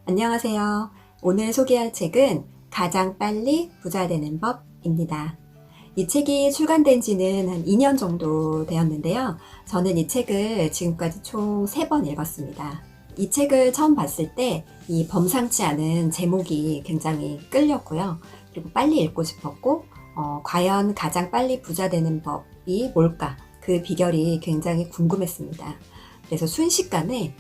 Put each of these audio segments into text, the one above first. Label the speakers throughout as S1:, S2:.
S1: 안녕하세요. 오늘 소개할 책은 가장 빨리 부자 되는 법입니다. 이 책이 출간된 지는 한 2년 정도 되었는데요. 저는 이 책을 지금까지 총 3번 읽었습니다. 이 책을 처음 봤을 때 이 범상치 않은 제목이 굉장히 끌렸고요. 그리고 빨리 읽고 싶었고, 과연 가장 빨리 부자 되는 법이 뭘까? 그 비결이 굉장히 궁금했습니다. 그래서 순식간에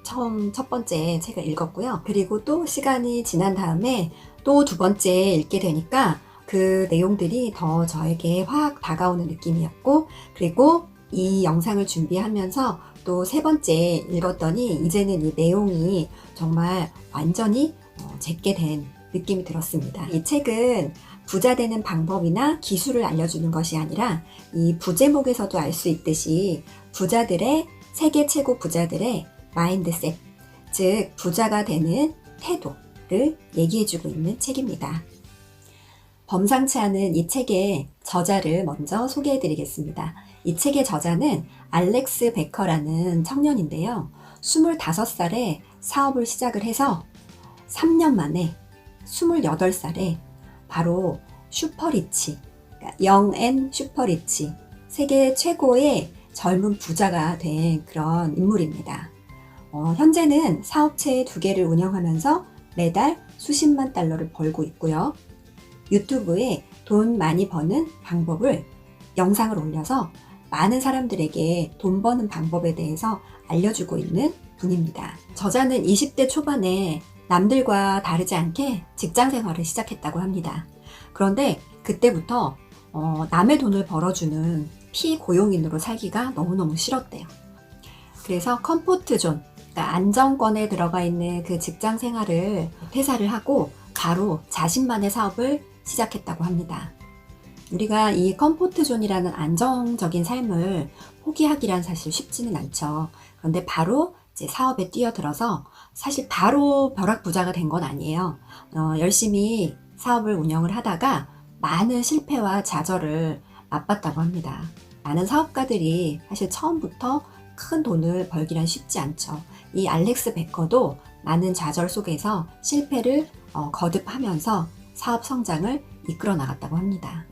S1: 처음 첫 번째 책을 읽었고요. 그리고 또 시간이 지난 다음에 또 두 번째 읽게 되니까 그 내용들이 더 저에게 확 다가오는 느낌이었고, 그리고 이 영상을 준비하면서 또 세 번째 읽었더니 이제는 이 내용이 정말 완전히 제게 된 느낌이 들었습니다. 이 책은 부자 되는 방법이나 기술을 알려주는 것이 아니라 이 부제목에서도 알 수 있듯이 세계 최고 부자들의 마인드셋, 즉 부자가 되는 태도를 얘기해주고 있는 책입니다. 범상치 않은 이 책의 저자를 먼저 소개해드리겠습니다. 이 책의 저자는 알렉스 베커라는 청년인데요. 25살에 사업을 시작을 해서 3년 만에 28살에 바로 슈퍼리치, 그러니까 영앤 슈퍼리치, 세계 최고의 젊은 부자가 된 그런 인물입니다. 현재는 사업체 2개를 운영하면서 매달 수십만 달러를 벌고 있고요. 유튜브에 돈 많이 버는 방법을 영상을 올려서 많은 사람들에게 돈 버는 방법에 대해서 알려주고 있는 분입니다. 저자는 20대 초반에 남들과 다르지 않게 직장 생활을 시작했다고 합니다. 그런데 그때부터 남의 돈을 벌어주는 피고용인으로 살기가 너무너무 싫었대요. 그래서 컴포트 존, 그러니까 안정권에 들어가 있는 그 직장 생활을 퇴사를 하고 바로 자신만의 사업을 시작했다고 합니다. 우리가 이 컴포트 존이라는 안정적인 삶을 포기하기란 사실 쉽지는 않죠. 그런데 바로 이제 사업에 뛰어들어서 사실 바로 벼락부자가 된 건 아니에요. 열심히 사업을 운영을 하다가 많은 실패와 좌절을 맛봤다고 합니다. 많은 사업가들이 사실 처음부터 큰 돈을 벌기란 쉽지 않죠. 이 알렉스 베커도 많은 좌절 속에서 실패를 거듭하면서 사업 성장을 이끌어 나갔다고 합니다.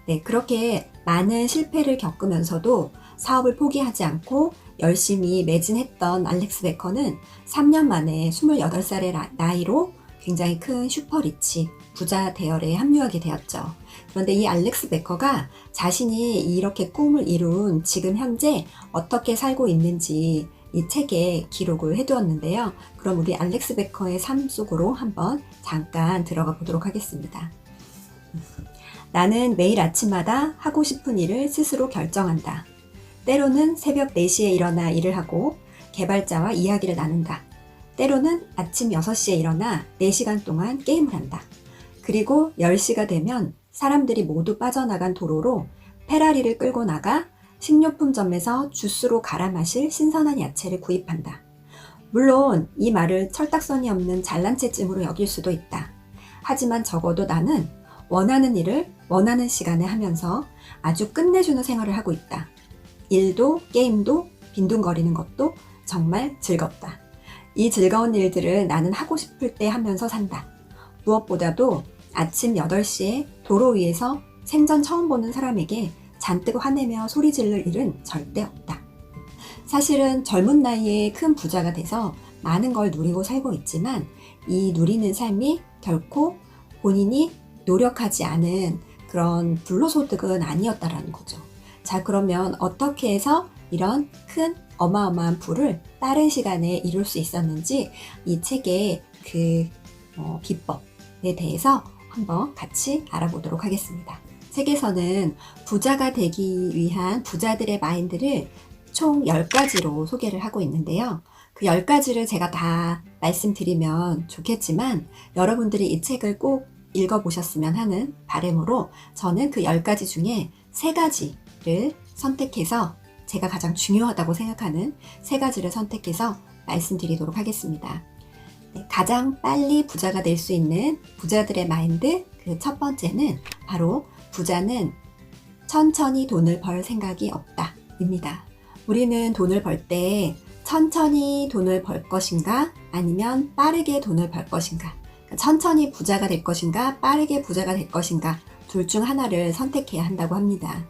S1: 네, 그렇게 많은 실패를 겪으면서도 사업을 포기하지 않고 열심히 매진했던 알렉스 베커는 3년 만에 28살의 나이로 굉장히 큰 슈퍼리치 부자 대열에 합류하게 되었죠. 그런데 이 알렉스 베커가 자신이 이렇게 꿈을 이룬 지금 현재 어떻게 살고 있는지 이 책에 기록을 해두었는데요. 그럼 우리 알렉스 베커의 삶 속으로 한번 잠깐 들어가 보도록 하겠습니다. 나는 매일 아침마다 하고 싶은 일을 스스로 결정한다. 때로는 새벽 4시에 일어나 일을 하고 개발자와 이야기를 나눈다. 때로는 아침 6시에 일어나 4시간 동안 게임을 한다. 그리고 10시가 되면 사람들이 모두 빠져나간 도로로 페라리를 끌고 나가 식료품점에서 주스로 갈아 마실 신선한 야채를 구입한다. 물론 이 말을 철딱서니 없는 잘난 체쯤으로 여길 수도 있다. 하지만 적어도 나는 원하는 일을 원하는 시간에 하면서 아주 끝내주는 생활을 하고 있다. 일도 게임도 빈둥거리는 것도 정말 즐겁다. 이 즐거운 일들을 나는 하고 싶을 때 하면서 산다. 무엇보다도 아침 8시에 도로 위에서 생전 처음 보는 사람에게 잔뜩 화내며 소리 지를 일은 절대 없다. 사실은 젊은 나이에 큰 부자가 돼서 많은 걸 누리고 살고 있지만 이 누리는 삶이 결코 본인이 노력하지 않은 그런 불로소득은 아니었다라는 거죠. 자, 그러면 어떻게 해서 이런 큰 어마어마한 부를 빠른 시간에 이룰 수 있었는지 이 책의 그 비법에 대해서 한번 같이 알아보도록 하겠습니다. 책에서는 부자가 되기 위한 부자들의 마인드를 총 10가지로 소개를 하고 있는데요. 그 10가지를 제가 다 말씀드리면 좋겠지만 여러분들이 이 책을 꼭 읽어보셨으면 하는 바람으로 저는 그 10가지 중에 3가지를 선택해서 제가 가장 중요하다고 생각하는 3가지를 선택해서 말씀드리도록 하겠습니다. 네, 가장 빨리 부자가 될 수 있는 부자들의 마인드, 그 첫 번째는 바로 부자는 천천히 돈을 벌 생각이 없다 입니다. 우리는 돈을 벌 때 천천히 돈을 벌 것인가 아니면 빠르게 돈을 벌 것인가, 천천히 부자가 될 것인가 빠르게 부자가 될 것인가, 둘 중 하나를 선택해야 한다고 합니다.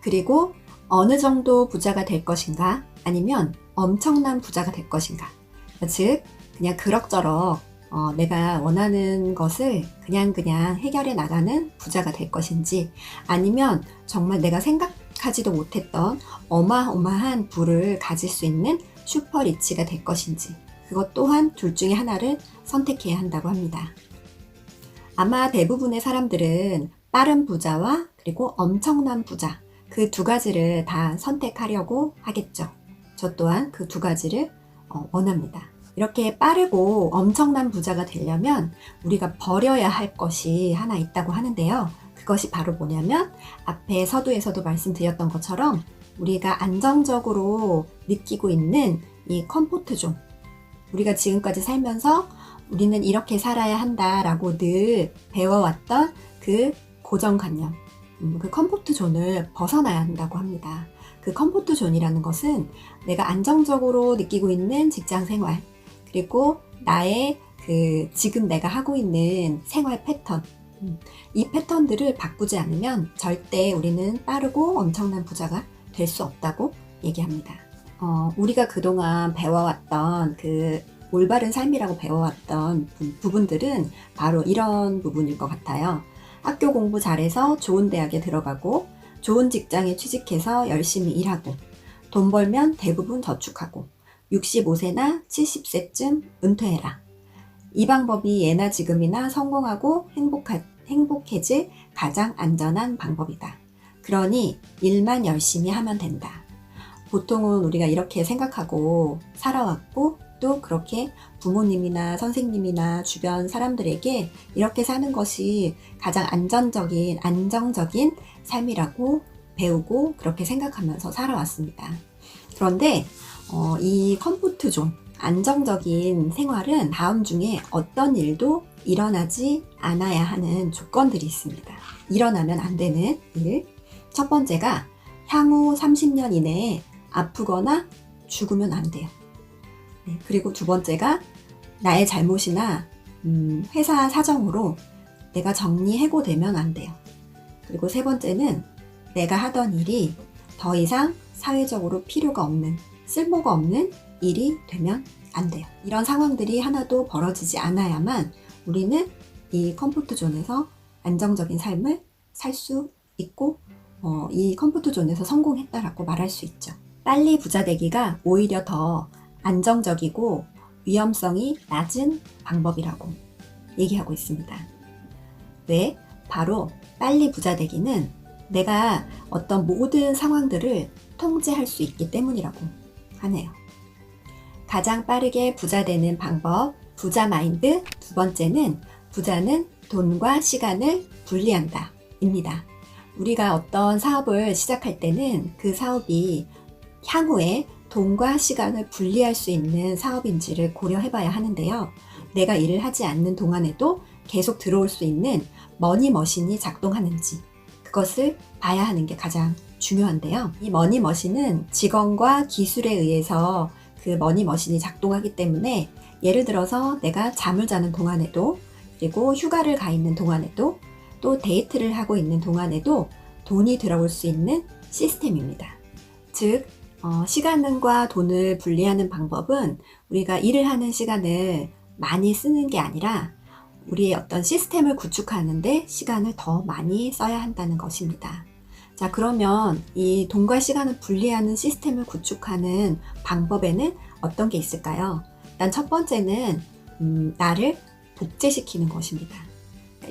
S1: 그리고 어느 정도 부자가 될 것인가 아니면 엄청난 부자가 될 것인가, 즉 그냥 그럭저럭 내가 원하는 것을 그냥 해결해 나가는 부자가 될 것인지, 아니면 정말 내가 생각하지도 못했던 어마어마한 부를 가질 수 있는 슈퍼 리치가 될 것인지, 그것 또한 둘 중에 하나를 선택해야 한다고 합니다. 아마 대부분의 사람들은 빠른 부자와 그리고 엄청난 부자, 그 두 가지를 다 선택하려고 하겠죠. 저 또한 그 두 가지를 원합니다. 이렇게 빠르고 엄청난 부자가 되려면 우리가 버려야 할 것이 하나 있다고 하는데요. 그것이 바로 뭐냐면, 앞에 서두에서도 말씀드렸던 것처럼 우리가 안정적으로 느끼고 있는 이 컴포트 존, 우리가 지금까지 살면서 우리는 이렇게 살아야 한다라고 늘 배워왔던 그 고정관념, 그 컴포트 존을 벗어나야 한다고 합니다. 그 컴포트 존이라는 것은 내가 안정적으로 느끼고 있는 직장 생활, 그리고 나의 지금 내가 하고 있는 생활 패턴, 이 패턴들을 바꾸지 않으면 절대 우리는 빠르고 엄청난 부자가 될 수 없다고 얘기합니다. 우리가 그동안 배워왔던 그 올바른 삶이라고 배워왔던 부분들은 바로 이런 부분일 것 같아요. 학교 공부 잘해서 좋은 대학에 들어가고, 좋은 직장에 취직해서 열심히 일하고, 돈 벌면 대부분 저축하고, 65세나 70세쯤 은퇴해라. 이 방법이 예나 지금이나 성공하고 행복해질 가장 안전한 방법이다. 그러니 일만 열심히 하면 된다. 보통은 우리가 이렇게 생각하고 살아왔고, 또 그렇게 부모님이나 선생님이나 주변 사람들에게 이렇게 사는 것이 가장 안정적인 삶이라고 배우고 그렇게 생각하면서 살아왔습니다. 그런데 이 컴포트 존, 안정적인 생활은 다음 중에 어떤 일도 일어나지 않아야 하는 조건들이 있습니다. 일어나면 안 되는 일. 첫 번째가 향후 30년 이내에 아프거나 죽으면 안 돼요. 네, 그리고 두 번째가 나의 잘못이나 회사 사정으로 내가 정리해고되면 안 돼요. 그리고 세 번째는 내가 하던 일이 더 이상 사회적으로 필요가 없는, 쓸모가 없는 일이 되면 안 돼요. 이런 상황들이 하나도 벌어지지 않아야만 우리는 이 컴포트 존에서 안정적인 삶을 살 수 있고, 이 컴포트 존에서 성공했다라고 말할 수 있죠. 빨리 부자 되기가 오히려 더 안정적이고 위험성이 낮은 방법이라고 얘기하고 있습니다. 왜? 바로 빨리 부자 되기는 내가 어떤 모든 상황들을 통제할 수 있기 때문이라고 하네요. 가장 빠르게 부자 되는 방법, 부자 마인드. 두 번째는 부자는 돈과 시간을 분리한다 입니다. 우리가 어떤 사업을 시작할 때는 그 사업이 향후에 돈과 시간을 분리할 수 있는 사업인지를 고려해 봐야 하는데요. 내가 일을 하지 않는 동안에도 계속 들어올 수 있는 머니머신이 작동하는지, 그것을 봐야 하는 게 가장 중요한데요. 이 머니머신은 직원과 기술에 의해서 그 머니머신이 작동하기 때문에, 예를 들어서 내가 잠을 자는 동안에도, 그리고 휴가를 가 있는 동안에도, 또 데이트를 하고 있는 동안에도 돈이 들어올 수 있는 시스템입니다. 즉 시간과 돈을 분리하는 방법은 우리가 일을 하는 시간을 많이 쓰는 게 아니라 우리의 어떤 시스템을 구축하는데 시간을 더 많이 써야 한다는 것입니다. 자, 그러면 이 돈과 시간을 분리하는 시스템을 구축하는 방법에는 어떤 게 있을까요? 일단 첫 번째는 나를 복제시키는 것입니다.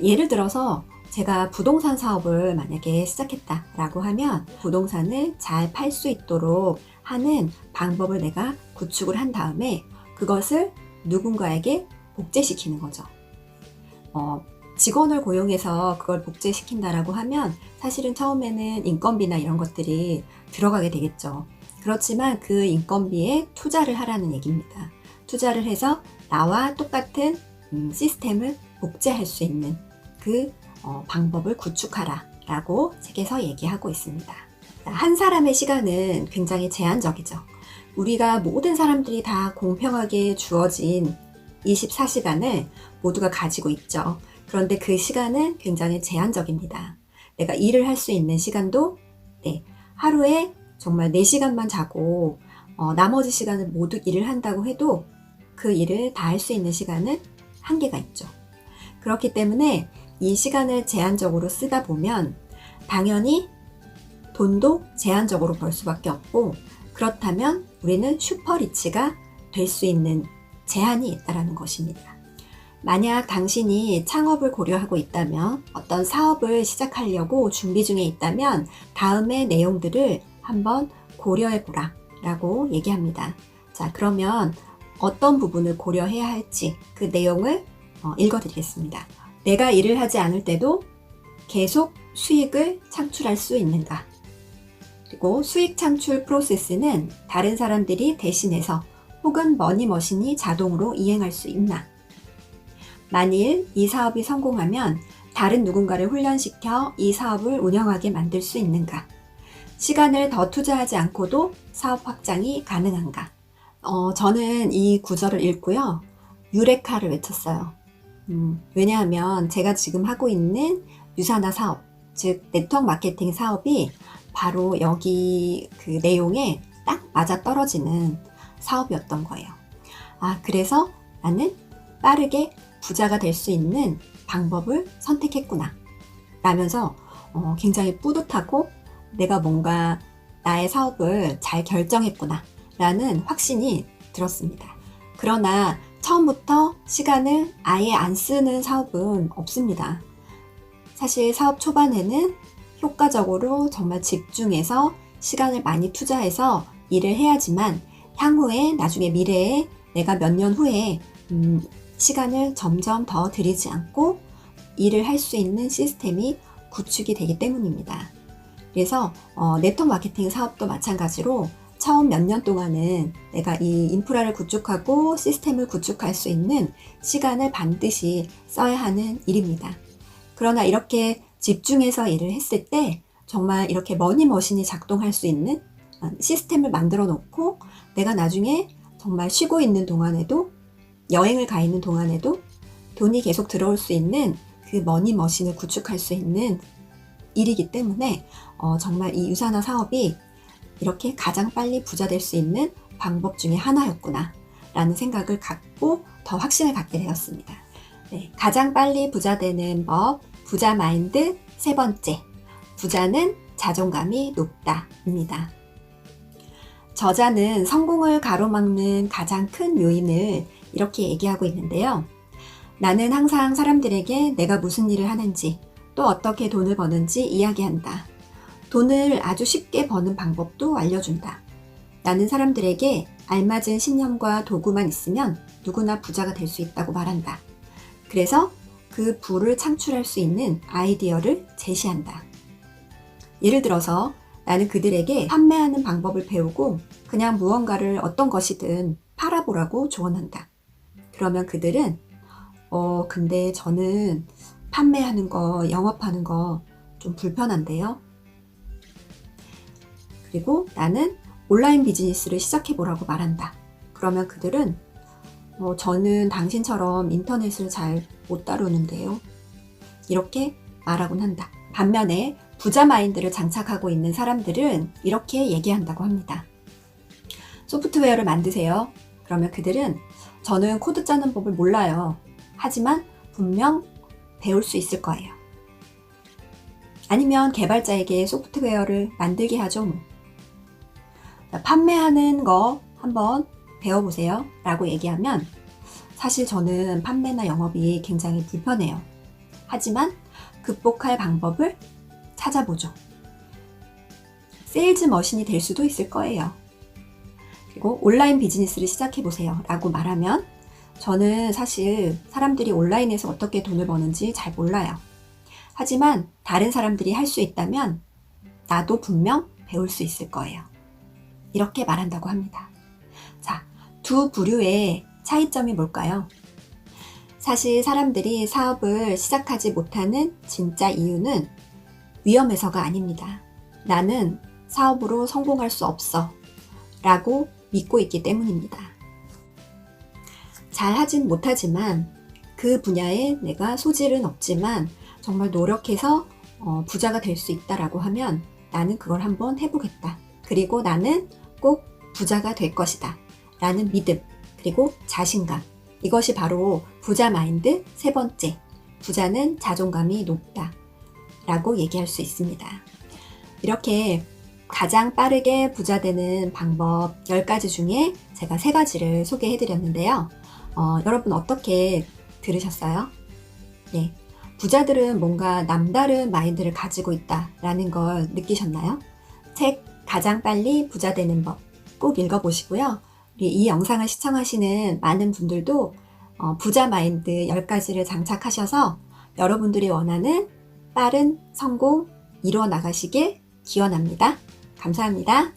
S1: 예를 들어서 제가 부동산 사업을 만약에 시작했다라고 하면 부동산을 잘 팔 수 있도록 하는 방법을 내가 구축을 한 다음에 그것을 누군가에게 복제시키는 거죠. 직원을 고용해서 그걸 복제시킨다라고 하면 사실은 처음에는 인건비나 이런 것들이 들어가게 되겠죠. 그렇지만 그 인건비에 투자를 하라는 얘기입니다. 투자를 해서 나와 똑같은 시스템을 복제할 수 있는 그 방법을 구축하라 라고 책에서 얘기하고 있습니다. 한 사람의 시간은 굉장히 제한적이죠. 우리가 모든 사람들이 다 공평하게 주어진 24시간을 모두가 가지고 있죠. 그런데 그 시간은 굉장히 제한적입니다. 내가 일을 할 수 있는 시간도 하루에 정말 4시간만 자고 나머지 시간을 모두 일을 한다고 해도 그 일을 다 할 수 있는 시간은 한계가 있죠. 그렇기 때문에 이 시간을 제한적으로 쓰다 보면 당연히 돈도 제한적으로 벌 수밖에 없고, 그렇다면 우리는 슈퍼리치가 될 수 있는 제한이 있다는 것입니다. 만약 당신이 창업을 고려하고 있다면, 어떤 사업을 시작하려고 준비 중에 있다면 다음의 내용들을 한번 고려해 보라 라고 얘기합니다. 자, 그러면 어떤 부분을 고려해야 할지 그 내용을 읽어드리겠습니다. 내가 일을 하지 않을 때도 계속 수익을 창출할 수 있는가? 그리고 수익 창출 프로세스는 다른 사람들이 대신해서 혹은 머니머신이 자동으로 이행할 수 있나? 만일 이 사업이 성공하면 다른 누군가를 훈련시켜 이 사업을 운영하게 만들 수 있는가? 시간을 더 투자하지 않고도 사업 확장이 가능한가? 저는 이 구절을 읽고요, 유레카를 외쳤어요. 왜냐하면 제가 지금 하고 있는 유사나 사업, 즉 네트워크 마케팅 사업이 바로 여기 그 내용에 딱 맞아 떨어지는 사업이었던 거예요. 그래서 나는 빠르게 부자가 될 수 있는 방법을 선택했구나 라면서 굉장히 뿌듯하고 내가 뭔가 나의 사업을 잘 결정했구나 라는 확신이 들었습니다. 그러나 처음부터 시간을 아예 안 쓰는 사업은 없습니다. 사실 사업 초반에는 효과적으로 정말 집중해서 시간을 많이 투자해서 일을 해야지만 향후에 나중에 미래에 내가 몇 년 후에 시간을 점점 더 들이지 않고 일을 할 수 있는 시스템이 구축이 되기 때문입니다. 그래서 네트워크 마케팅 사업도 마찬가지로 처음 몇 년 동안은 내가 이 인프라를 구축하고 시스템을 구축할 수 있는 시간을 반드시 써야 하는 일입니다. 그러나 이렇게 집중해서 일을 했을 때 정말 이렇게 머니머신이 작동할 수 있는 시스템을 만들어 놓고 내가 나중에 정말 쉬고 있는 동안에도, 여행을 가 있는 동안에도 돈이 계속 들어올 수 있는 그 머니머신을 구축할 수 있는 일이기 때문에 정말 이 유사나 사업이 이렇게 가장 빨리 부자 될 수 있는 방법 중에 하나였구나 라는 생각을 갖고 더 확신을 갖게 되었습니다. 가장 빨리 부자 되는 법, 부자 마인드 세 번째, 부자는 자존감이 높다 입니다. 저자는 성공을 가로막는 가장 큰 요인을 이렇게 얘기하고 있는데요. 나는 항상 사람들에게 내가 무슨 일을 하는지, 또 어떻게 돈을 버는지 이야기한다. 돈을 아주 쉽게 버는 방법도 알려준다. 나는 사람들에게 알맞은 신념과 도구만 있으면 누구나 부자가 될 수 있다고 말한다. 그래서 그 부를 창출할 수 있는 아이디어를 제시한다. 예를 들어서 나는 그들에게 판매하는 방법을 배우고 그냥 무언가를 어떤 것이든 팔아보라고 조언한다. 그러면 그들은 근데 저는 판매하는 거, 영업하는 거 좀 불편한데요. 그리고 나는 온라인 비즈니스를 시작해보라고 말한다. 그러면 그들은 저는 당신처럼 인터넷을 잘 못 다루는데요. 이렇게 말하곤 한다. 반면에 부자 마인드를 장착하고 있는 사람들은 이렇게 얘기한다고 합니다. 소프트웨어를 만드세요. 그러면 그들은 저는 코드 짜는 법을 몰라요. 하지만 분명 배울 수 있을 거예요. 아니면 개발자에게 소프트웨어를 만들게 하죠. 판매하는 거 한번 배워보세요 라고 얘기하면 사실 저는 판매나 영업이 굉장히 불편해요. 하지만 극복할 방법을 찾아보죠. 세일즈 머신이 될 수도 있을 거예요. 그리고 온라인 비즈니스를 시작해보세요 라고 말하면 저는 사실 사람들이 온라인에서 어떻게 돈을 버는지 잘 몰라요. 하지만 다른 사람들이 할 수 있다면 나도 분명 배울 수 있을 거예요. 이렇게 말한다고 합니다. 자, 두 부류의 차이점이 뭘까요? 사실 사람들이 사업을 시작하지 못하는 진짜 이유는 위험해서가 아닙니다. 나는 사업으로 성공할 수 없어 라고 믿고 있기 때문입니다. 잘하진 못하지만 그 분야에 내가 소질은 없지만 정말 노력해서 부자가 될 수 있다라고 하면 나는 그걸 한번 해보겠다. 그리고 나는 꼭 부자가 될 것이다. 라는 믿음, 그리고 자신감. 이것이 바로 부자 마인드 세 번째. 부자는 자존감이 높다. 라고 얘기할 수 있습니다. 이렇게 가장 빠르게 부자 되는 방법 10가지 중에 제가 3가지를 소개해 드렸는데요. 여러분 어떻게 들으셨어요? 네. 부자들은 뭔가 남다른 마인드를 가지고 있다라는 걸 느끼셨나요? 책 가장 빨리 부자 되는 법 꼭 읽어보시고요. 이 영상을 시청하시는 많은 분들도 부자 마인드 10가지를 장착하셔서 여러분들이 원하는 빠른 성공 이루어 나가시길 기원합니다. 감사합니다.